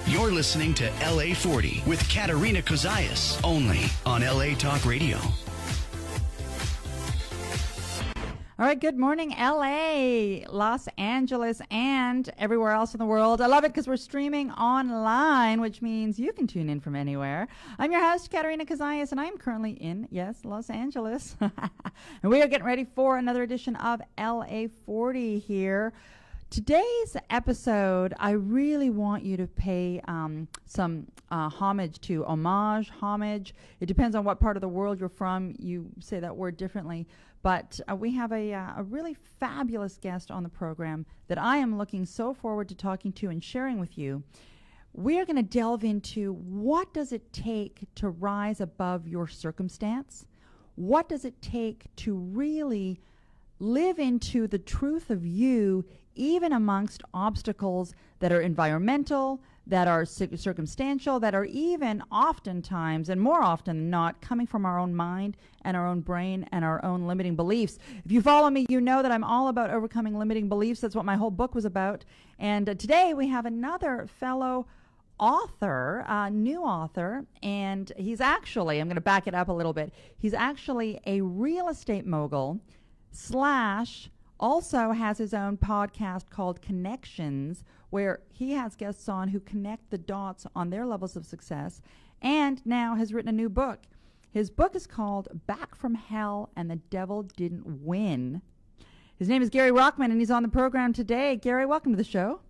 You're listening to LA40 with Katerina Cozias, only on LA Talk Radio. All right, good morning, LA, Los Angeles, and everywhere else in the world. I love it because we're streaming online, which means you can tune in from anywhere. I'm your host, Katerina Cozias, and I'm currently in, Los Angeles. And we are getting ready for another edition of LA40 here. Today's episode, I really want you to pay some homage to. Homage. It depends on what part of the world you're from. You say that word differently. But we have a really fabulous guest on the program that I am looking so forward to talking to and sharing with you. We are going to delve into what does it take to rise above your circumstance? What does it take to really live into the truth of you, even amongst obstacles that are environmental, that are circumstantial, that are even oftentimes, and more often than not, coming from our own mind and our own brain and our own limiting beliefs. If you follow me, you know that I'm all about overcoming limiting beliefs. That's what my whole book was about. And today we have another fellow author, new author, and he's actually, I'm going to back it up a little bit, he's actually a real estate mogul / also has his own podcast called Connections, where he has guests on who connect the dots on their levels of success, and now has written a new book. His book is called Back from Hell and the Devil Didn't Win. His name is Gary Rahman, and he's on the program today. Gary, welcome to the show.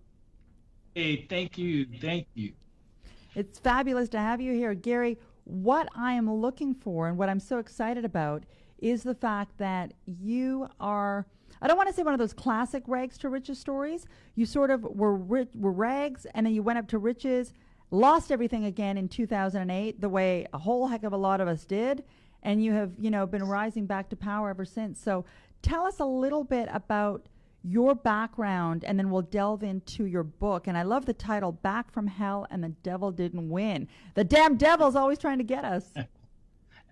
Hey, thank you. Thank you. It's fabulous to have you here. Gary, what I am looking for and what I'm so excited about is the fact that you are, I don't want to say one of those classic rags to riches stories. You sort of were rags, and then you went up to riches, lost everything again in 2008, the way a whole heck of a lot of us did, and you have, been rising back to power ever since. So tell us a little bit about your background, and then we'll delve into your book. And I love the title, Back from Hell and the Devil Didn't Win. The damn devil's always trying to get us.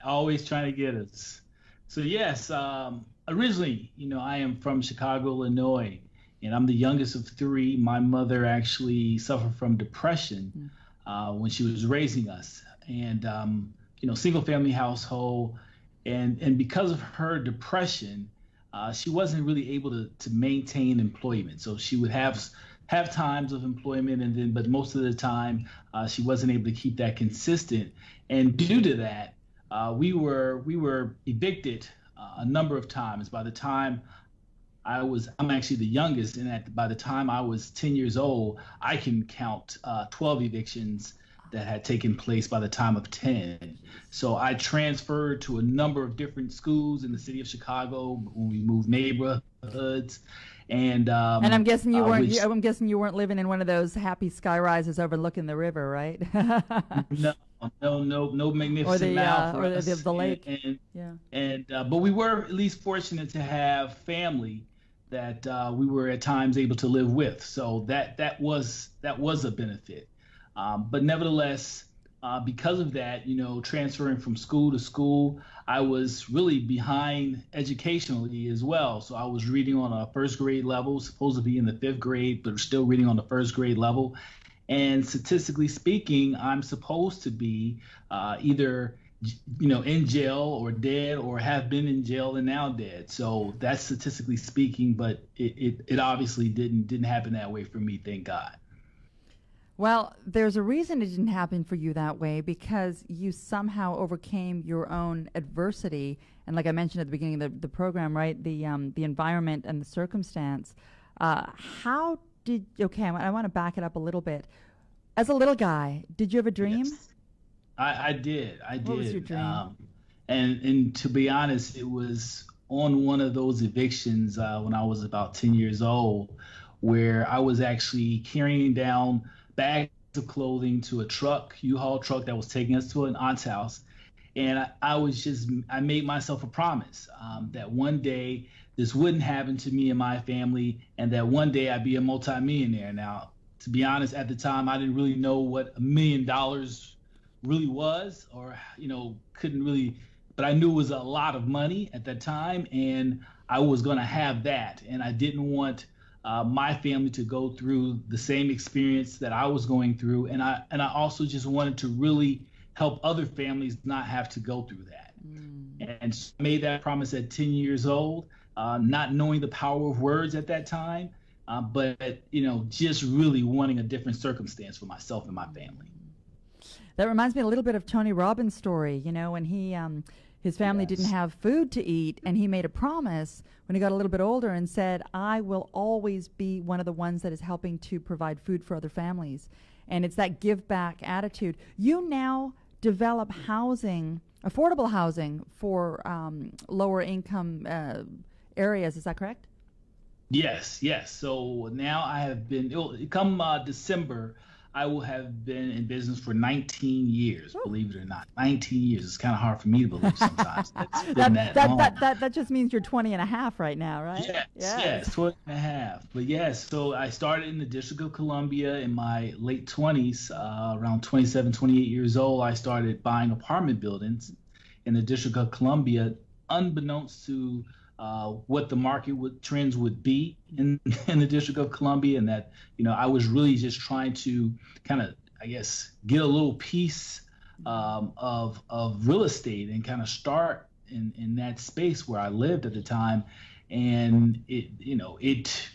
Always trying to get us. So yes, originally, I am from Chicago, Illinois, and I'm the youngest of three. My mother actually suffered from depression when she was raising us, and single family household, and because of her depression, she wasn't really able to maintain employment. So she would have times of employment, but most of the time she wasn't able to keep that consistent, and due to that, we were evicted a number of times. By the time I'm actually the youngest, and by the time I was 10 years old, I can count 12 evictions that had taken place by the time of 10. So I transferred to a number of different schools in the city of Chicago when we moved neighborhoods. And I'm guessing you weren't. I'm guessing you weren't living in one of those happy sky rises overlooking the river, right? No magnificent mouth or the lake. But we were at least fortunate to have family that we were at times able to live with. So that was a benefit. But nevertheless, because of that, transferring from school to school, I was really behind educationally as well. So I was reading on a first grade level, supposed to be in the 5th grade, but still reading on the first grade level. And statistically speaking, I'm supposed to be either, in jail or dead, or have been in jail and now dead. So that's statistically speaking, but it obviously didn't happen that way for me, thank God. Well, there's a reason it didn't happen for you that way, because you somehow overcame your own adversity. And like I mentioned at the beginning of the program, right, the environment and the circumstance. I want to back it up a little bit. As a little guy, did you have a dream? Yes, I did. What was your dream? And to be honest, it was on one of those evictions when I was about 10 years old, where I was actually carrying down bags of clothing to a truck, U-Haul truck that was taking us to an aunt's house. And I made myself a promise that one day this wouldn't happen to me and my family, and that one day I'd be a multimillionaire. Now, to be honest, at the time, I didn't really know what $1 million really was, or, couldn't really, but I knew it was a lot of money at that time, and I was going to have that. And I didn't want my family to go through the same experience that I was going through, and I also just wanted to really help other families not have to go through that. And so I made that promise at 10 years old, not knowing the power of words at that time, but just really wanting a different circumstance for myself and my family. That reminds me a little bit of Tony Robbins' story, when he his family didn't have food to eat, and he made a promise when he got a little bit older and said, I will always be one of the ones that is helping to provide food for other families. And it's that give back attitude. You now develop housing, affordable housing for lower income areas. Is that correct? Yes. So now I have been, come December, I will have been in business for 19 years, believe it or not. 19 years. It's kind of hard for me to believe sometimes. That just means you're 20 and a half right now, right? Yes, 20 and a half. But yes, so I started in the District of Columbia in my late 20s, around 27, 28 years old. I started buying apartment buildings in the District of Columbia, unbeknownst to what the market trends would be in the District of Columbia, and that I was really just trying to kind of, I guess, get a little piece of real estate and kind of start in that space where I lived at the time, and it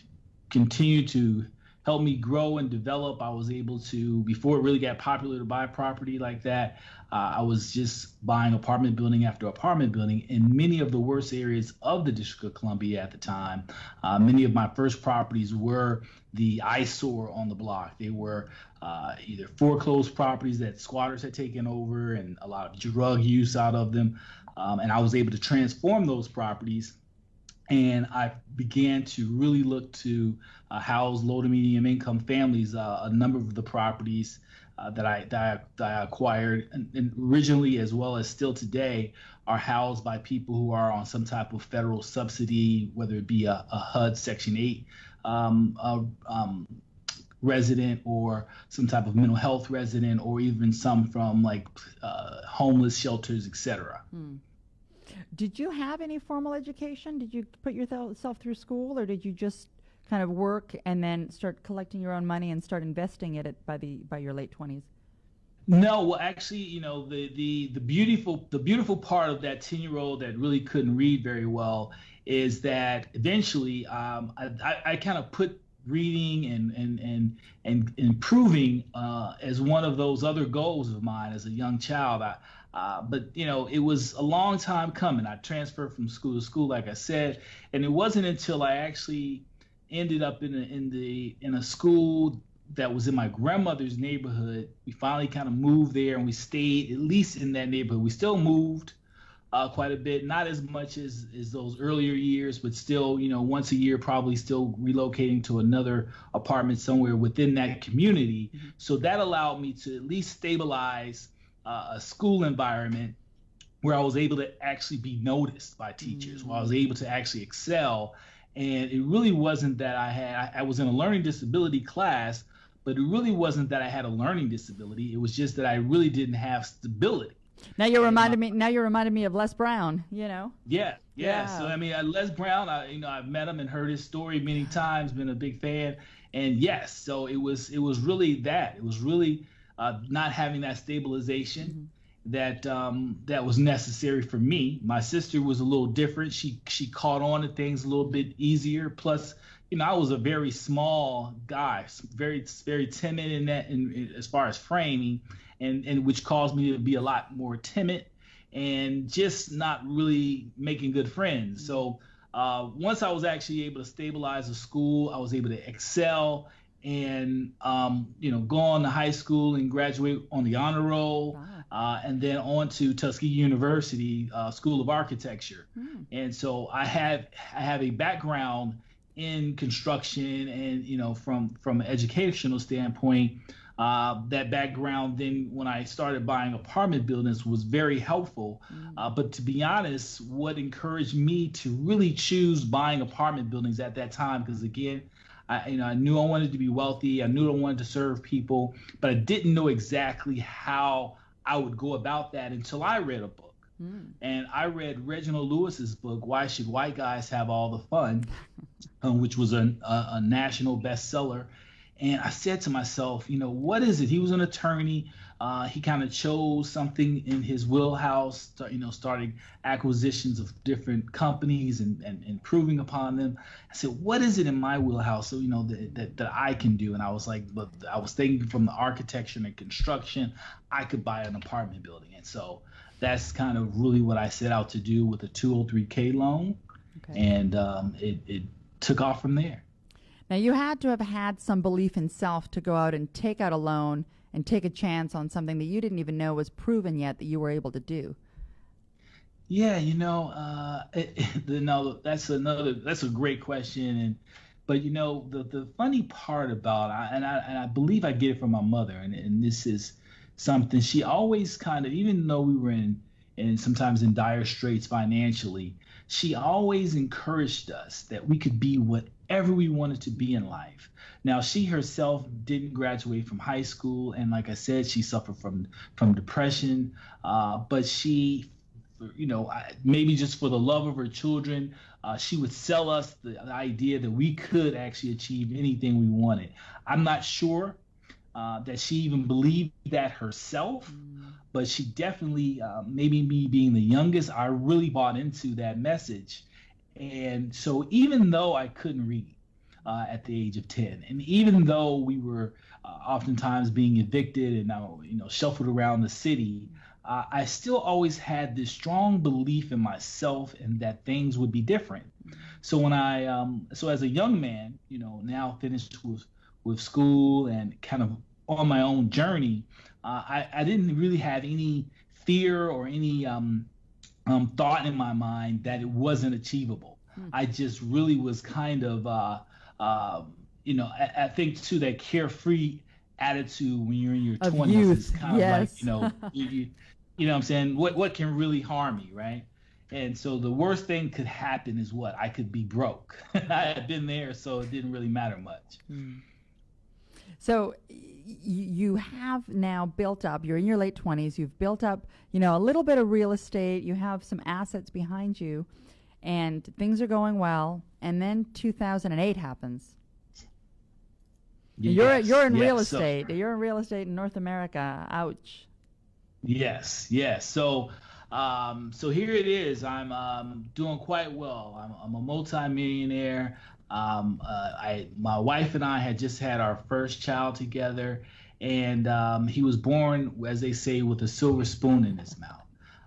continued to help me grow and develop. I was able to, before it really got popular to buy property like that, I was just buying apartment building after apartment building in many of the worst areas of the District of Columbia at the time. Many of my first properties were the eyesore on the block. They were either foreclosed properties that squatters had taken over and a lot of drug use out of them. And I was able to transform those properties. And I began to really look to house low to medium income families. A number of the properties that I acquired and originally, as well as still today, are housed by people who are on some type of federal subsidy, whether it be a HUD Section 8 resident, or some type of mental health resident, or even some from homeless shelters, etc. Did you have any formal education? Did you put yourself through school, or did you just kind of work and then start collecting your own money and start investing it by your late 20s? No, well, actually, the beautiful part of that 10-year-old that really couldn't read very well is that eventually I kind of put reading and improving as one of those other goals of mine as a young child. But it was a long time coming. I transferred from school to school, like I said, and it wasn't until I actually ended up in a school that was in my grandmother's neighborhood. We finally kind of moved there, and we stayed at least in that neighborhood. We still moved quite a bit, not as much as those earlier years, but still, once a year, probably still relocating to another apartment somewhere within that community. Mm-hmm. So that allowed me to at least stabilize a school environment where I was able to actually be noticed by teachers, where I was able to actually excel. And it really wasn't that I was in a learning disability class, but it really wasn't that I had a learning disability. It was just that I really didn't have stability. Now you're reminding me of Les Brown, Yeah. So Les Brown, I've met him and heard his story many times, been a big fan. And yes, so it was really that. It was really not having that stabilization that was necessary for me. My sister was a little different. She caught on to things a little bit easier. Plus, I was a very small guy, very, very timid in as far as framing, and which caused me to be a lot more timid and just not really making good friends. So once I was actually able to stabilize the school, I was able to excel and go on to high school and graduate on the honor roll. Wow. And then on to Tuskegee University School of Architecture. And so I have a background in construction, and from an educational standpoint, that background then when I started buying apartment buildings was very helpful. But to be honest, what encouraged me to really choose buying apartment buildings at that time, because again, I knew I wanted to be wealthy. I knew I wanted to serve people, but I didn't know exactly how I would go about that until I read a book. And I read Reginald Lewis's book, Why Should White Guys Have All the Fun? which was a national bestseller. And I said to myself, what is it? He was an attorney. He kind of chose something in his wheelhouse, starting acquisitions of different companies and improving upon them. I said, what is it in my wheelhouse, that I can do? And I was like, but I was thinking from the architecture and construction, I could buy an apartment building. And so that's kind of really what I set out to do with a 203K loan. Okay. And it took off from there. Now, you had to have had some belief in self to go out and take out a loan and take a chance on something that you didn't even know was proven yet that you were able to do. Yeah, that's a great question. But the funny part about, and I believe I get it from my mother, and this is something she always kind of, even though we were in sometimes in dire straits financially, she always encouraged us that we could be whatever we wanted to be in life. Now, she herself didn't graduate from high school, and like I said, she suffered from depression. But she, maybe just for the love of her children, she would sell us the idea that we could actually achieve anything we wanted. I'm not sure that she even believed that herself, but she definitely, maybe me being the youngest, I really bought into that message. And so even though I couldn't read at the age of 10, and even though we were oftentimes being evicted and shuffled around the city, I still always had this strong belief in myself and that things would be different. So when so as a young man, now finished with school and kind of on my own journey, I didn't really have any fear or any thought in my mind that it wasn't achievable. I just really was kind of, I think too, that carefree attitude when you're in your 20s is kind of like, you know what I'm saying? What can really harm me, right? And so the worst thing could happen is what? I could be broke. I had been there, so it didn't really matter much. So you have now built up, you're in your late 20s, you've built up, a little bit of real estate, you have some assets behind you, and things are going well, and then 2008 happens. Yes, you're in real estate. You're in real estate in North America. Ouch. Yes. So here it is. I'm doing quite well. I'm a multimillionaire. My wife and I had just had our first child together, and he was born, as they say, with a silver spoon in his mouth.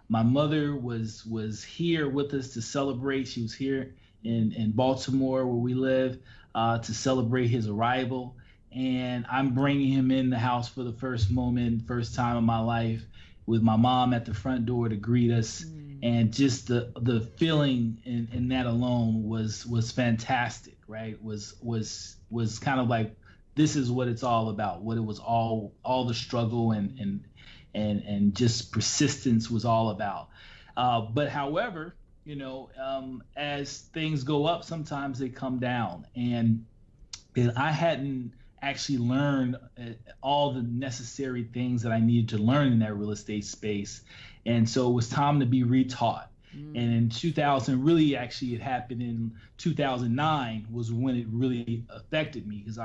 My mother was here with us to celebrate. She was here in Baltimore, where we live, to celebrate his arrival. And I'm bringing him in the house for the first time in my life, with my mom at the front door to greet us. And just the feeling in that alone was fantastic, right? Was kind of like, this is what it's all about. What it was all the struggle and just persistence was all about. But however, as things go up, sometimes they come down. And I hadn't actually learned all the necessary things that I needed to learn in that real estate space. And so it was time to be retaught. And in 2000, really, actually, it happened in 2009 was when it really affected me, because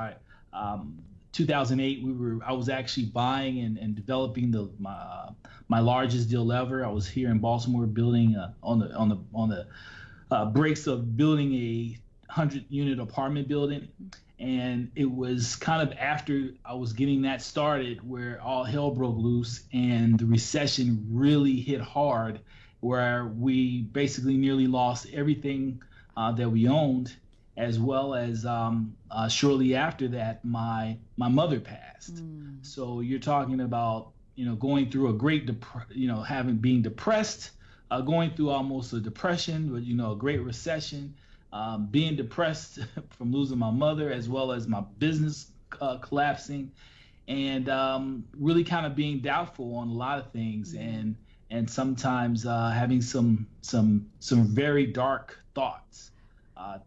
2008 I was actually buying and developing my largest deal ever. I was here in Baltimore building on the breaks of building a 100-unit apartment building. And it was kind of after I was getting that started where all hell broke loose and the recession really hit hard, where we basically nearly lost everything that we owned, as well as shortly after that, my mother passed. So you're talking about, going through a great, being depressed, going through almost a depression, but, a great recession. Being depressed from losing my mother, as well as my business collapsing, and really kind of being doubtful on a lot of things, and sometimes having some very dark thoughts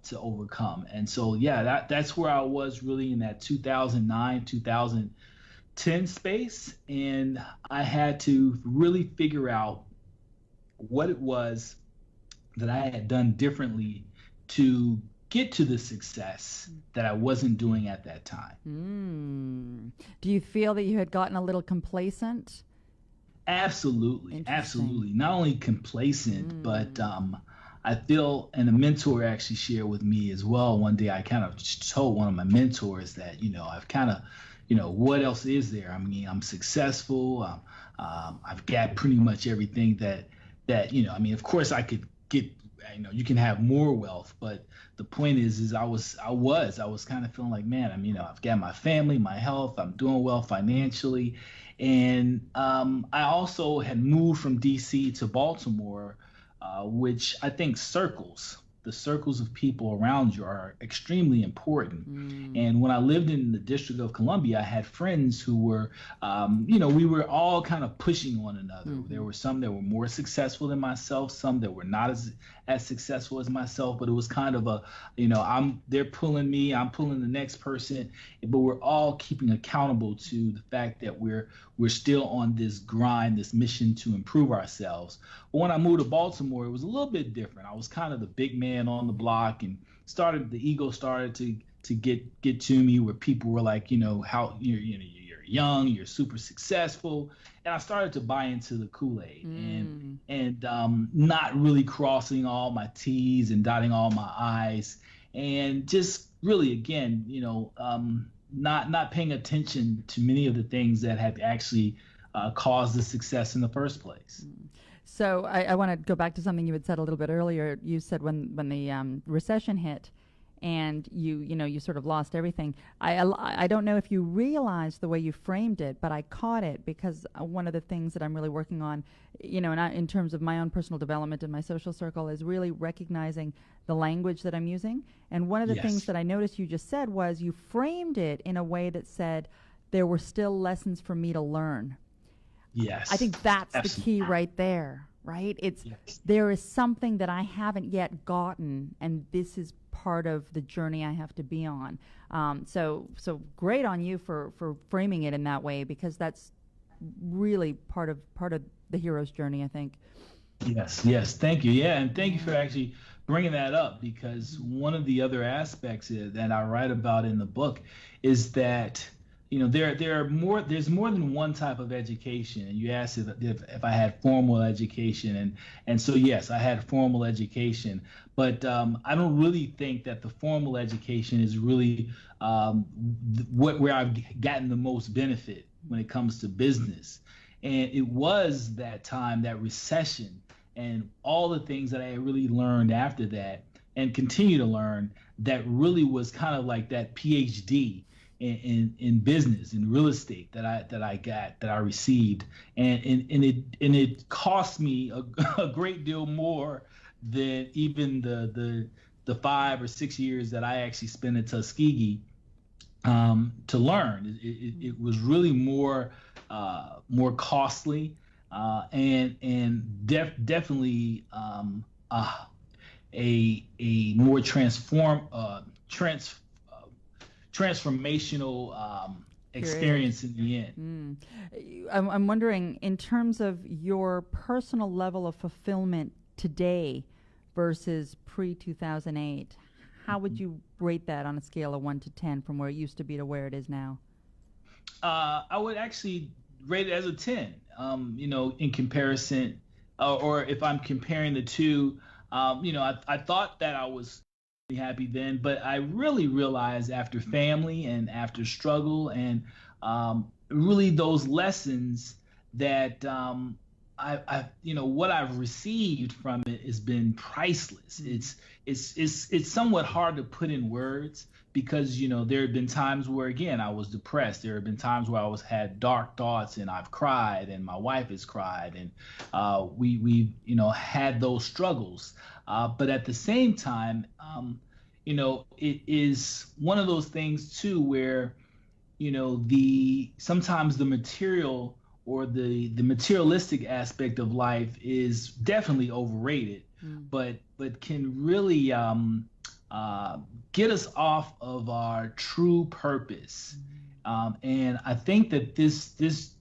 to overcome. And so that's where I was really in that 2009 2010 space, and I had to really figure out what it was that I had done differently to get to the success that I wasn't doing at that time. Do you feel that you had gotten a little complacent? Absolutely. Not only complacent, but I feel, and a mentor actually shared with me as well. One day I kind of told one of my mentors that, I've kind of, what else is there? I mean, I'm successful. I've got pretty much everything that, of course I could get, you can have more wealth, but the point is I was kind of feeling like, man, I've got my family, my health, I'm doing well financially. And I also had moved from DC to Baltimore, which I think the circles of people around you are extremely important. And when I lived in the District of Columbia, I had friends who were, we were all kind of pushing one another. There were some that were more successful than myself, some that were not as successful as myself, but it was kind of they're pulling me, I'm pulling the next person, but we're all keeping accountable to the fact that we're still on this grind, this mission to improve ourselves. But when I moved to Baltimore, it was a little bit different. I was kind of the big man on the block, and the ego started to get to me, where people were like, how you're young, you're super successful, and I started to buy into the Kool-Aid and not really crossing all my T's and dotting all my I's, and just really again, not paying attention to many of the things that had actually caused the success in the first place. So I want to go back to something you had said a little bit earlier. You said when the recession hit and you sort of lost everything. I don't know if you realized the way you framed it, but I caught it, because one of the things that I'm really working on, in terms of my own personal development in my social circle, is really recognizing the language that I'm using. And one of the things that I noticed you just said was you framed it in a way that said there were still lessons for me to learn. Yes. I think that's Absolutely. The key right there, right? There is something that I haven't yet gotten, and this is part of the journey I have to be on. So great on you for framing it in that way, because that's really part of the hero's journey, I think. Yes. Thank you. Yeah, and thank you for actually bringing that up, because one of the other aspects that I write about in the book is that there's more than one type of education. And you asked if I had formal education, and so yes, I had formal education, but I don't really think that the formal education is really where I've gotten the most benefit when it comes to business. And it was that time, that recession, and all the things that I really learned after that and continue to learn, that really was kind of like that PhD in business, in real estate that I received, and it cost me a great deal more than even the 5 or 6 years that I actually spent at Tuskegee to learn. It was really more costly, and definitely a more transformational experience in the end. I'm wondering, in terms of your personal level of fulfillment today versus pre-2008, how would you rate that on a scale of 1 to 10 from where it used to be to where it is now? I would actually rate it as a 10, in comparison, or if I'm comparing the two, I thought that I was happy then, but I really realized after family and after struggle and really those lessons that I what I've received from it has been priceless. It's somewhat hard to put in words, because there have been times where, again, I was depressed. There have been times where I had dark thoughts, and I've cried, and my wife has cried, and we had those struggles. But at the same time, it is one of those things too where, sometimes the material or the materialistic aspect of life is definitely overrated, but can really get us off of our true purpose. And I think that this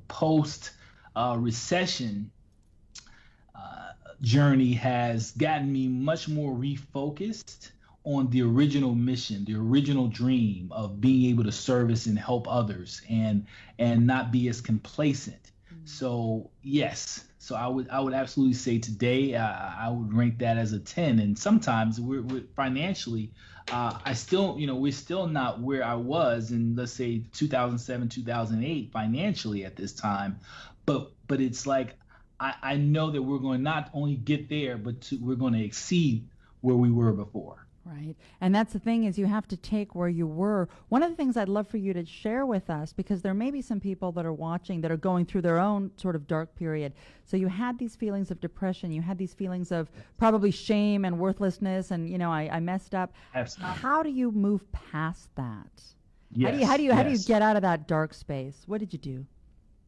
post recession journey has gotten me much more refocused on the original mission, the original dream of being able to service and help others, and not be as complacent. So yes, so I would absolutely say today I would rank that as a 10. And sometimes we're financially, I still, we're still not where I was in, let's say, 2007, 2008 financially at this time, but it's like I know that we're going to not only get there, but we're going to exceed where we were before. Right. And that's the thing, is you have to take where you were. One of the things I'd love for you to share with us, because there may be some people that are watching that are going through their own sort of dark period. So you had these feelings of depression, you had these feelings of probably shame and worthlessness, and I messed up. Absolutely. How do you move past that? Yes, how do you get out of that dark space? What did you do?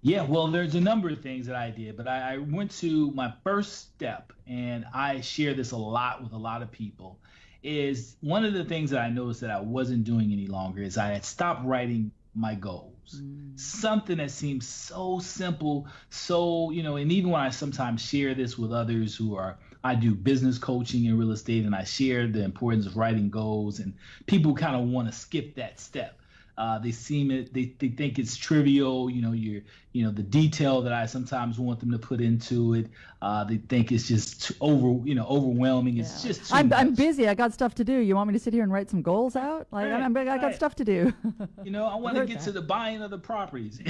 Yeah, well, there's a number of things that I did, but I went to my first step, and I share this a lot with a lot of people. Is one of the things that I noticed that I wasn't doing any longer is I had stopped writing my goals. Something that seems so simple, so, and even when I sometimes share this with others I do business coaching in real estate, and I share the importance of writing goals, and people kind of want to skip that step. They think it's trivial, the detail that I sometimes want them to put into it. They think it's just overwhelming. Yeah. It's just I'm busy. I got stuff to do. You want me to sit here and write some goals out? Like, right, I got stuff to do. I want to get to the buying of the properties.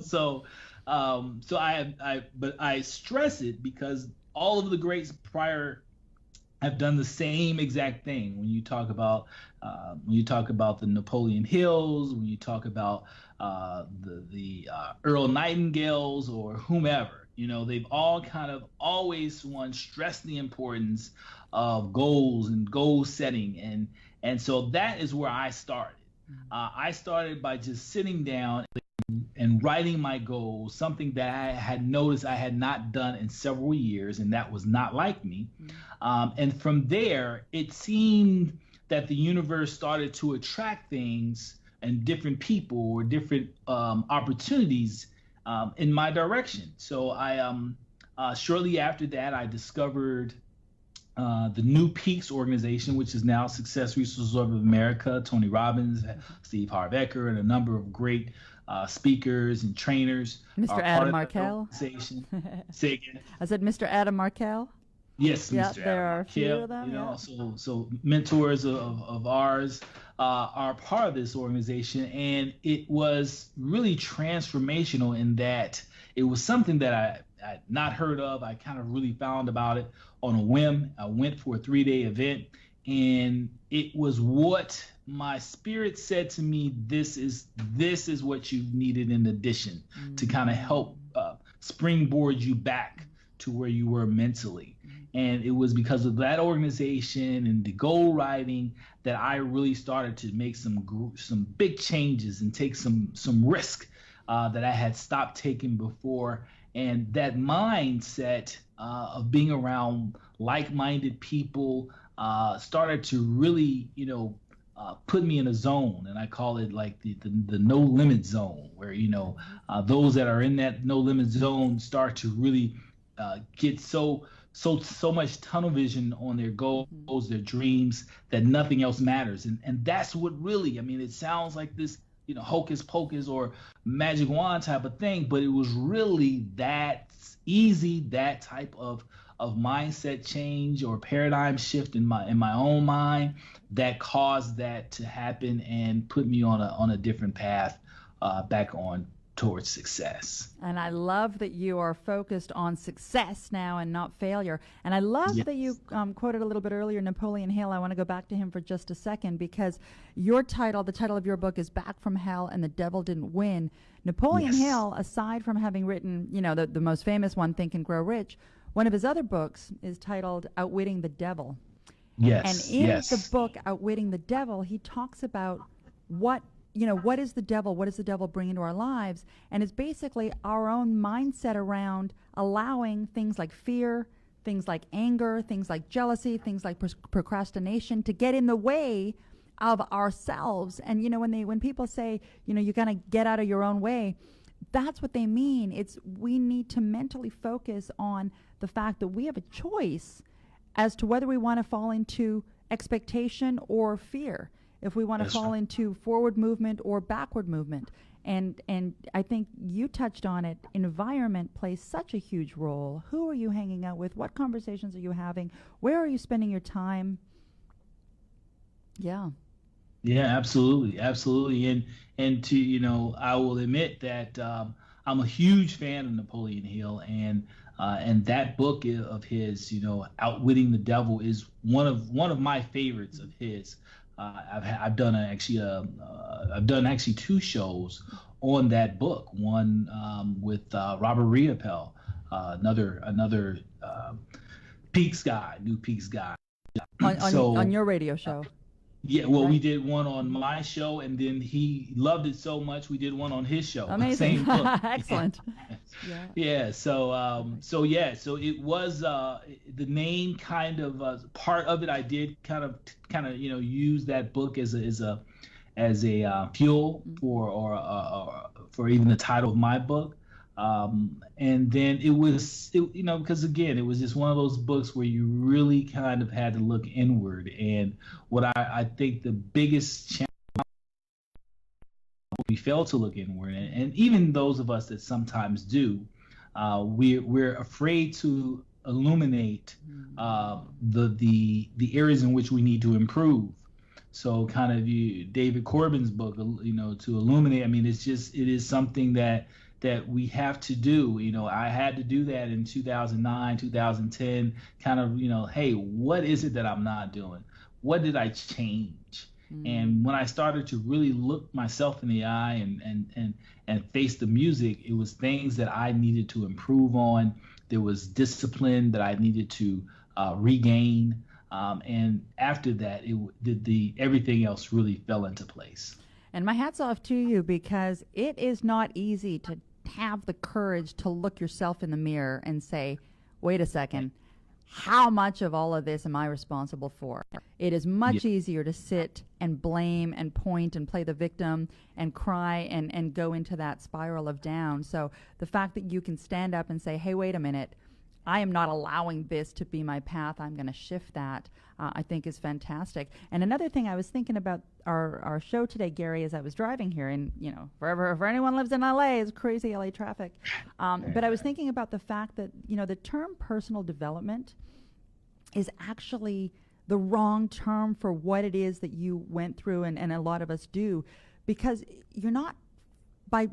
So I stress it because all of the greats prior have done the same exact thing. When you talk about the Napoleon Hills, when you talk about the Earl Nightingales or whomever, they've all kind of always stressed the importance of goals and goal setting, and so that is where I started. I started by just sitting down and writing my goals, something that I had noticed I had not done in several years, and that was not like me. And from there, it seemed that the universe started to attract things and different people or different opportunities in my direction. So I shortly after that, I discovered the New Peaks organization, which is now Success Resources of America. Tony Robbins, Steve Harvecker, and a number of great speakers and trainers. Mr. Adam Markell. Say again. I said Mr. Adam Markell. Yes, yeah, Mr. there Adam are a few of them. So mentors of ours are part of this organization, and it was really transformational in that it was something that I had not heard of. I kind of really found about it on a whim. I went for a 3-day event, and it was what my spirit said to me, this is what you needed in addition to kind of help springboard you back to where you were mentally. And it was because of that organization and the goal writing that I really started to make some big changes and take some risk that I had stopped taking before. And that mindset of being around like-minded people started to really, put me in a zone, and I call it like the no limit zone, where those that are in that no limit zone start to really get so much tunnel vision on their goals, their dreams, that nothing else matters. And that's what really, it sounds like this, hocus pocus or magic wand type of thing, but it was really that easy, that type of mindset change or paradigm shift in my own mind that caused that to happen and put me on a different path back on towards success. And I love that you are focused on success now and not failure. And I love that you quoted a little bit earlier Napoleon Hill. I want to go back to him for just a second, because the title of your book is Back from Hell and the Devil Didn't Win. Napoleon Hill, aside from having written, the most famous one, Think and Grow Rich, one of his other books is titled Outwitting the Devil. Yes. And in the book Outwitting the Devil, he talks about what is the devil? What does the devil bring into our lives? And it's basically our own mindset around allowing things like fear, things like anger, things like jealousy, things like procrastination to get in the way of ourselves. And, when people say, you got to get out of your own way, that's what they mean. We need to mentally focus on the fact that we have a choice as to whether we want to fall into expectation or fear, if we want to fall into forward movement or backward movement. And I think you touched on it. Environment plays such a huge role. Who are you hanging out with? What conversations are you having? Where are you spending your time? Yeah. Yeah, absolutely, absolutely. And to, I will admit that I'm a huge fan of Napoleon Hill, and that book of his, Outwitting the Devil, is one of my favorites of his. I've done actually two shows on that book. One with Robert Riopel, another Peaks guy, new Peaks guy. On your radio show. Yeah, well, right. We did one on my show, and then he loved it so much we did one on his show. Amazing. Same book. Excellent. Yeah. So it was the name kind of part of it. I did kind of use that book as a fuel for even the title of my book. And then it was, because again, it was just one of those books where you really kind of had to look inward. And what I think the biggest challenge, we fail to look inward, and even those of us that sometimes do, we're afraid to illuminate the areas in which we need to improve. So kind of David Corbin's book, to illuminate. I mean, it is something that we have to do. I had to do that in 2009, 2010, kind of, hey, what is it that I'm not doing? What did I change? And when I started to really look myself in the eye and face the music, it was things that I needed to improve on. There was discipline that I needed to regain. And after that, everything else really fell into place. And my hat's off to you, because it is not easy to have the courage to look yourself in the mirror and say, wait a second, how much of all of this am I responsible for? It is much easier to sit and blame and point and play the victim and cry and go into that spiral of down. So the fact that you can stand up and say, hey, wait a minute, I am not allowing this to be my path, I'm going to shift that, I think is fantastic. And another thing I was thinking about our show today, Gary, as I was driving here, and, for anyone who lives in LA, it's crazy LA traffic. But I was thinking about the fact that, the term personal development is actually the wrong term for what it is that you went through, and a lot of us do, because you're not, by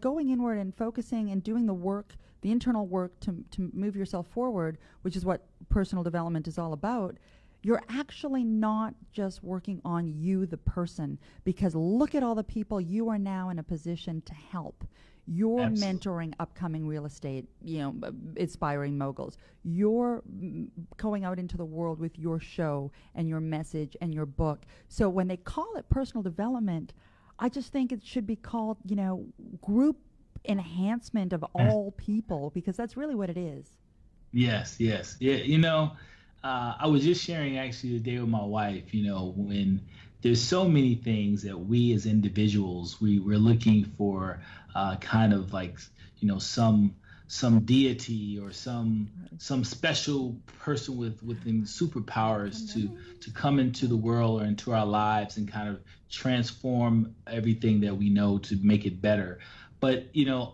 going inward and focusing and doing the work, the internal work to move yourself forward, which is what personal development is all about, you're actually not just working on you, the person, because look at all the people you are now in a position to help. You're mentoring upcoming real estate, aspiring moguls. You're going out into the world with your show and your message and your book. So when they call it personal development, I just think it should be called, group enhancement of all people, because that's really what it is. Yes. Yeah. I was just sharing actually today with my wife, when there's so many things that we as individuals, we're looking for kind of like, some deity or some special person within superpowers to come into the world or into our lives and kind of transform everything that we know to make it better. But,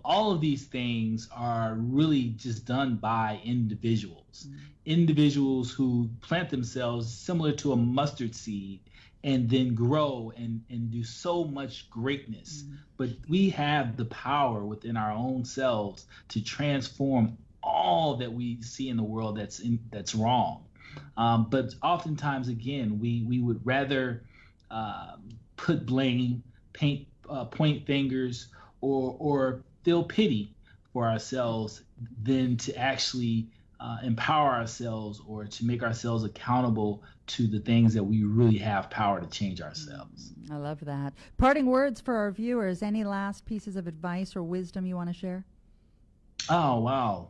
all of these things are really just done by individuals, individuals who plant themselves similar to a mustard seed and then grow and do so much greatness. But we have the power within our own selves to transform all that we see in the world that's wrong. But oftentimes, again, we would rather put blame, point fingers, or feel pity for ourselves than to actually empower ourselves or to make ourselves accountable to the things that we really have power to change ourselves. I love that. Parting words for our viewers. Any last pieces of advice or wisdom you want to share? Oh, wow.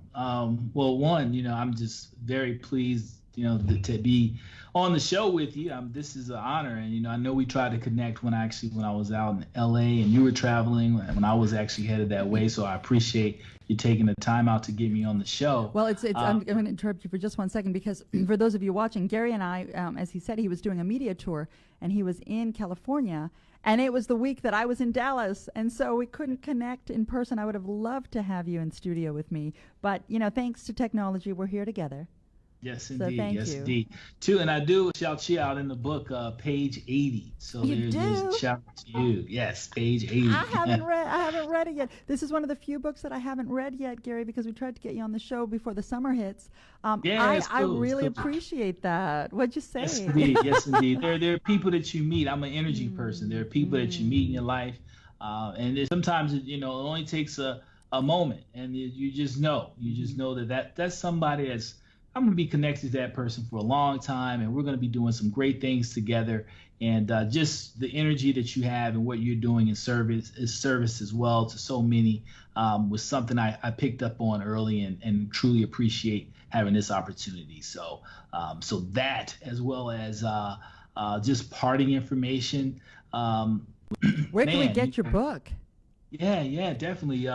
Well, one, I'm just very pleased, to be on the show with you. This is an honor, and I know we tried to connect when I was out in LA and you were traveling, when I was actually headed that way. So I appreciate you taking the time out to get me on the show. Well, I'm going to interrupt you for just 1 second, because for those of you watching, Gary and I, as he said, he was doing a media tour, and he was in California, and it was the week that I was in Dallas, and so we couldn't connect in person. I would have loved to have you in studio with me, but thanks to technology, we're here together. Yes, indeed. So yes, you. indeed. Too, and I do shout you out in the book, page 80. So there's a shout out to you. Yes, page 80. I haven't read it yet. This is one of the few books that I haven't read yet, Gary, because we tried to get you on the show before the summer hits. I really appreciate that. What'd you say? Yes, indeed. Yes, indeed. There are people that you meet. I'm an energy person. There are people that you meet in your life, and sometimes it only takes a moment, and you just know. You just know that's somebody that's. I'm going to be connected to that person for a long time, and we're going to be doing some great things together. And just the energy that you have and what you're doing in service as well to so many was something I picked up on early and truly appreciate having this opportunity. So that, as well as just parting information. Where can we get your book? Yeah, definitely.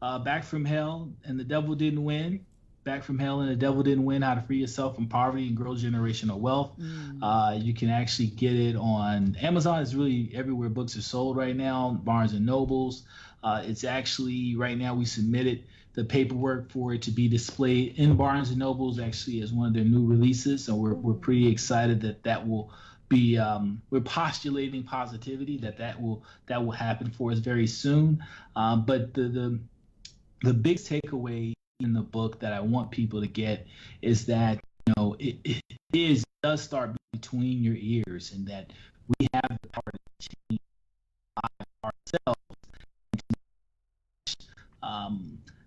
Back from Hell and the Devil Didn't Win. Back from Hell and the Devil Didn't Win, How to Free Yourself from Poverty and Grow Generational Wealth. You can actually get it on Amazon. It's really everywhere books are sold right now, Barnes and Nobles. It's actually, right now we submitted the paperwork for it to be displayed in Barnes and Nobles actually as one of their new releases. So we're pretty excited that will be, we're postulating positivity that will happen for us very soon. But the big takeaway in the book that I want people to get is that it does start between your ears, and that we have the power to change ourselves.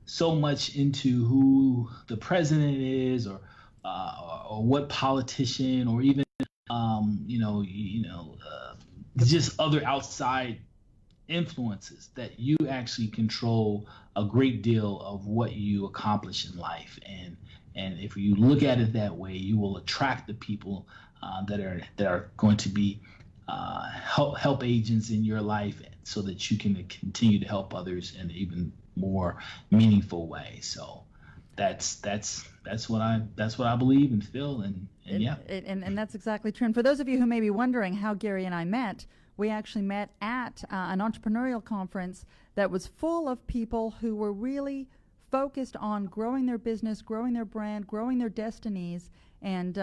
So much into who the president is, or what politician, or even just other outside influences, that you actually control a great deal of what you accomplish in life, and if you look at it that way, you will attract the people that are going to be help agents in your life, so that you can continue to help others in an even more meaningful way. So that's what I believe and feel, and yeah. And that's exactly true. And for those of you who may be wondering how Gary and I met, we actually met at an entrepreneurial conference that was full of people who were really focused on growing their business, growing their brand, growing their destinies. And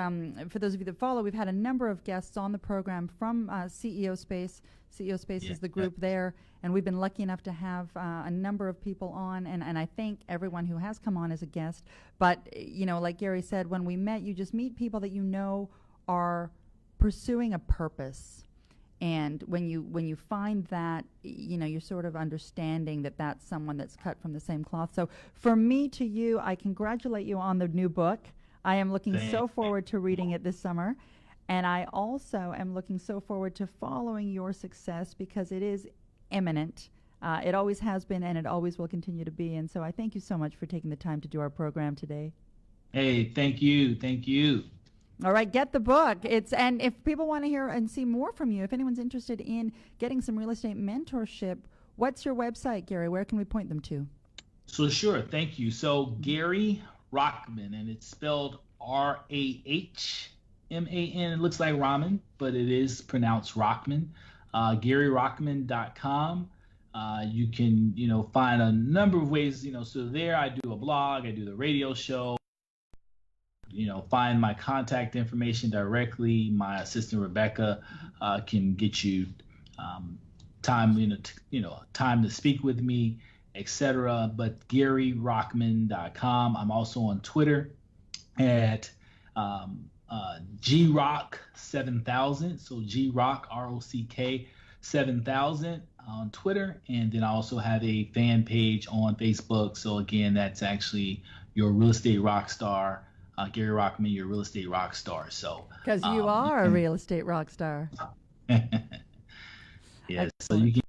for those of you that follow, we've had a number of guests on the program from CEO Space. CEO Space is the group there, and we've been lucky enough to have a number of people on, and I thank everyone who has come on as a guest. But, like Gary said, when we met, you just meet people that are pursuing a purpose. And when you find that, you're sort of understanding that that's someone that's cut from the same cloth. So from me to you, I congratulate you on the new book. I am looking so forward to reading it this summer. And I also am looking so forward to following your success, because it is imminent. It always has been, and it always will continue to be. And so I thank you so much for taking the time to do our program today. Hey, thank you. Thank you. All right, get the book. And if people want to hear and see more from you, if anyone's interested in getting some real estate mentorship, what's your website, Gary? Where can we point them to? So sure, thank you. So Gary Rahman, and it's spelled Rahman. It looks like ramen, but it is pronounced Rahman. GaryRahman.com. You can find a number of ways. So there I do a blog, I do the radio show. Find my contact information directly. My assistant Rebecca can get you time, time to speak with me, etc. But GaryRahman.com. I'm also on Twitter at GRock7000. So GRock ROCK 7000 on Twitter, and then I also have a fan page on Facebook. So again, that's actually Your Real Estate Rock Star. Gary Rahman, your real estate rock star. So because you are a real estate rock star. Yeah. So you can